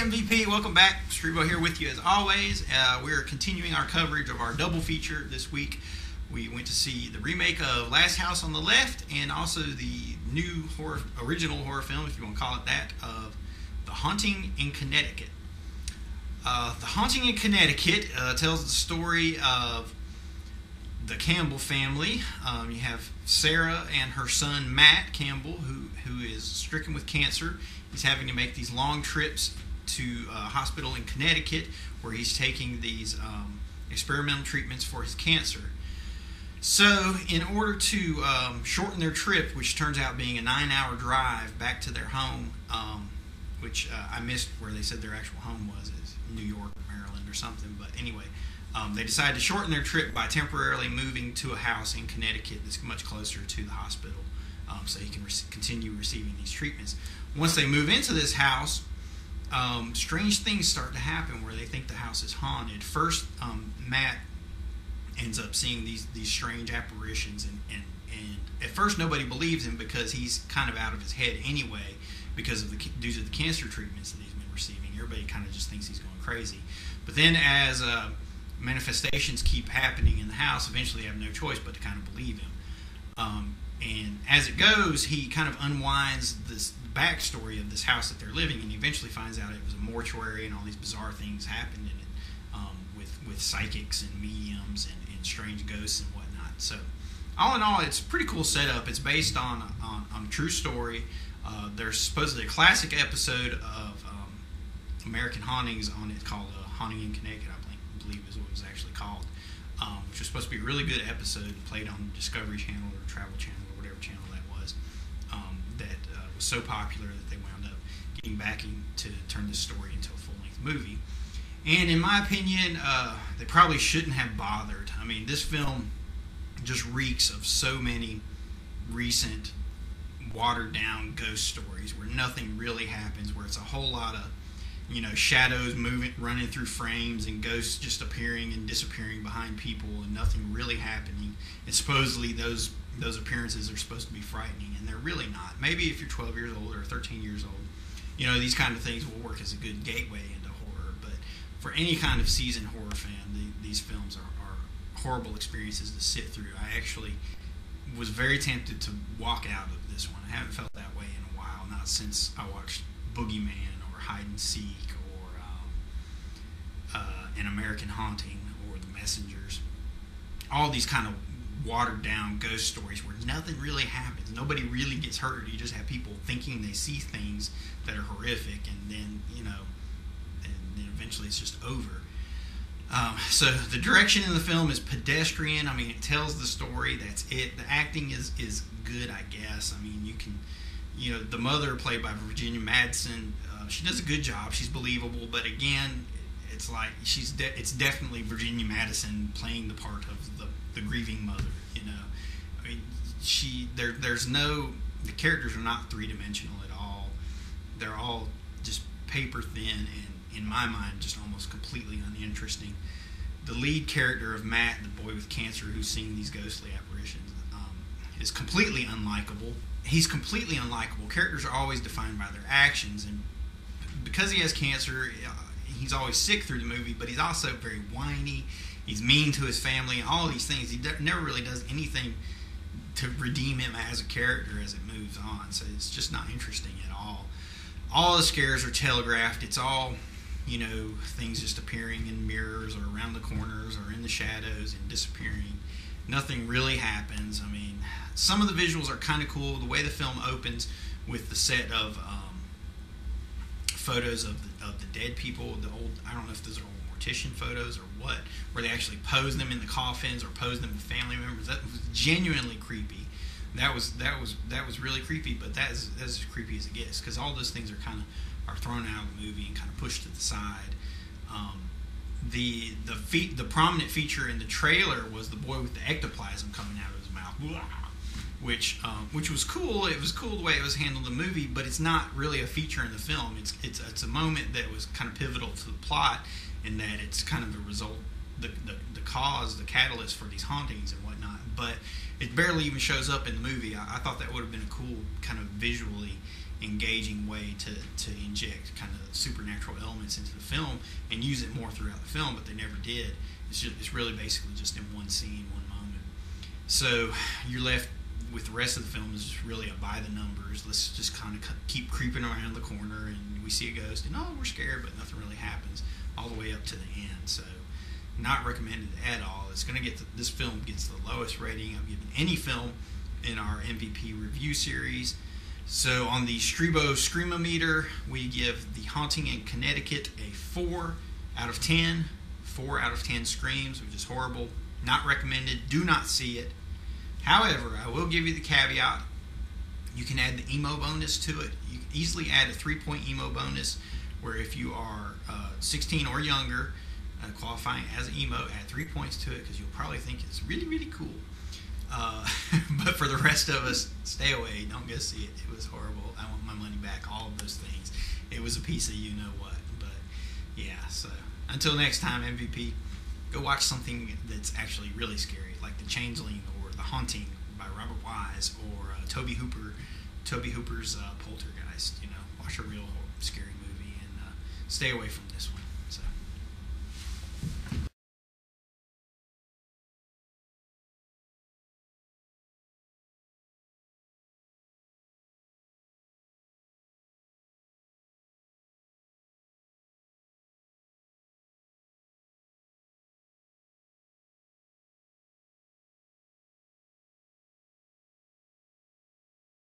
MVP, welcome back. Strebo here with you as always. We're continuing our coverage of our double feature this week. We went to see the remake of Last House on the Left and also the new original horror film, if you want to call it that, of The Haunting in Connecticut. The Haunting in Connecticut tells the story of the Campbell family. You have Sarah and her son Matt Campbell, who is stricken with cancer. He's having to make these long trips to a hospital in Connecticut where he's taking these experimental treatments for his cancer. So in order to shorten their trip, which turns out being a 9-hour drive back to their home, which I missed where they said their actual home was, is New York or Maryland or something, but anyway, they decided to shorten their trip by temporarily moving to a house in Connecticut that's much closer to the hospital, so he can continue receiving these treatments. Once they move into this house, strange things start to happen where they think the house is haunted. First, Matt ends up seeing these strange apparitions, and at first nobody believes him because he's kind of out of his head anyway because of due to the cancer treatments that he's been receiving. Everybody kind of just thinks he's going crazy. But then as manifestations keep happening in the house, eventually they have no choice but to kind of believe him. And as it goes, he kind of unwinds this backstory of this house that they're living in. He eventually finds out it was a mortuary and all these bizarre things happened in it, with psychics and mediums and strange ghosts and whatnot. So all in all, it's a pretty cool setup. It's based on a true story. There's supposedly a classic episode of American Hauntings on it called Haunting in Connecticut, I believe is what it was actually called, which was supposed to be a really good episode, played on Discovery Channel or Travel Channel or whatever channel that was, that was so popular that they wound up getting backing to turn this story into a full-length movie. And in my opinion, they probably shouldn't have bothered. I mean, this film just reeks of so many recent watered-down ghost stories where nothing really happens, where it's a whole lot of shadows moving, running through frames, and ghosts just appearing and disappearing behind people, and nothing really happening. And supposedly those appearances are supposed to be frightening, and they're really not. Maybe if you're 12 years old or 13 years old, these kind of things will work as a good gateway into horror. But for any kind of seasoned horror fan, these films are horrible experiences to sit through. I actually was very tempted to walk out of this one. I haven't felt that way in a while, not since I watched Boogeyman or Hide and Seek or An American Haunting or The Messengers. All these kind of watered down ghost stories where nothing really happens. Nobody really gets hurt. You just have people thinking they see things that are horrific, and then and then eventually it's just over. So the direction in the film is pedestrian. I mean, it tells the story. That's it. The acting is good, I guess. I mean, you can, the mother, played by Virginia Madsen, she does a good job. She's believable, but again, it's like it's definitely Virginia Madsen playing the part of the grieving mother. I mean, the characters are not three-dimensional at all. They're all just paper thin and, in my mind, just almost completely uninteresting. The lead character of Matt, the boy with cancer who's seeing these ghostly apparitions, is completely unlikable. He's completely unlikable. Characters are always defined by their actions, and because he has cancer, he's always sick through the movie, but he's also very whiny. He's mean to his family, and all these things. He never really does anything to redeem him as a character as it moves on, so it's just not interesting at all. All the scares are telegraphed. It's all things just appearing in mirrors or around the corners or in the shadows and disappearing. Nothing really happens. I mean, some of the visuals are kind of cool. The way the film opens with the set of photos of the dead people, I don't know if those are old mortician photos or what, where they actually pose them in the coffins or pose them with family members. That was genuinely creepy. That was really creepy, but that's as creepy as it gets, because all those things are thrown out of the movie and kind of pushed to the side. The prominent feature in the trailer was the boy with the ectoplasm coming out of his mouth, which was cool. It was cool the way it was handled in the movie, but it's not really a feature in the film. It's a moment that was kind of pivotal to the plot, in that it's kind of the result, the cause, the catalyst for these hauntings and whatnot. But it barely even shows up in the movie. I thought that would have been a cool kind of visually engaging way to inject kind of supernatural elements into the film and use it more throughout the film, but they never did. It's really basically just in one scene, one moment. So you're left with the rest of the film is just really a by the numbers. Let's just kind of keep creeping around the corner, and we see a ghost, and we're scared, but nothing really happens all the way up to the end. So not recommended at all. It's going to get this film gets the lowest rating I've given any film in our MVP review series. So on the Strebo Screamometer, we give the Haunting in Connecticut a 4 out of 10. 4 out of 10 screams, which is horrible. Not recommended. Do not see it. However, I will give you the caveat. You can add the emo bonus to it. You can easily add a 3-point emo bonus, where if you are 16 or younger, qualifying as an emo, add 3 points to it, because you'll probably think it's really, really cool. But for the rest of us, stay away. Don't go see it. It was horrible. I want my money back. All of those things. It was a piece of you-know-what. But, yeah, so until next time, MVP, go watch something that's actually really scary, like The Changeling or The Haunting by Robert Wise, or Toby Hooper's Poltergeist. Watch a real scary movie, and stay away from this one.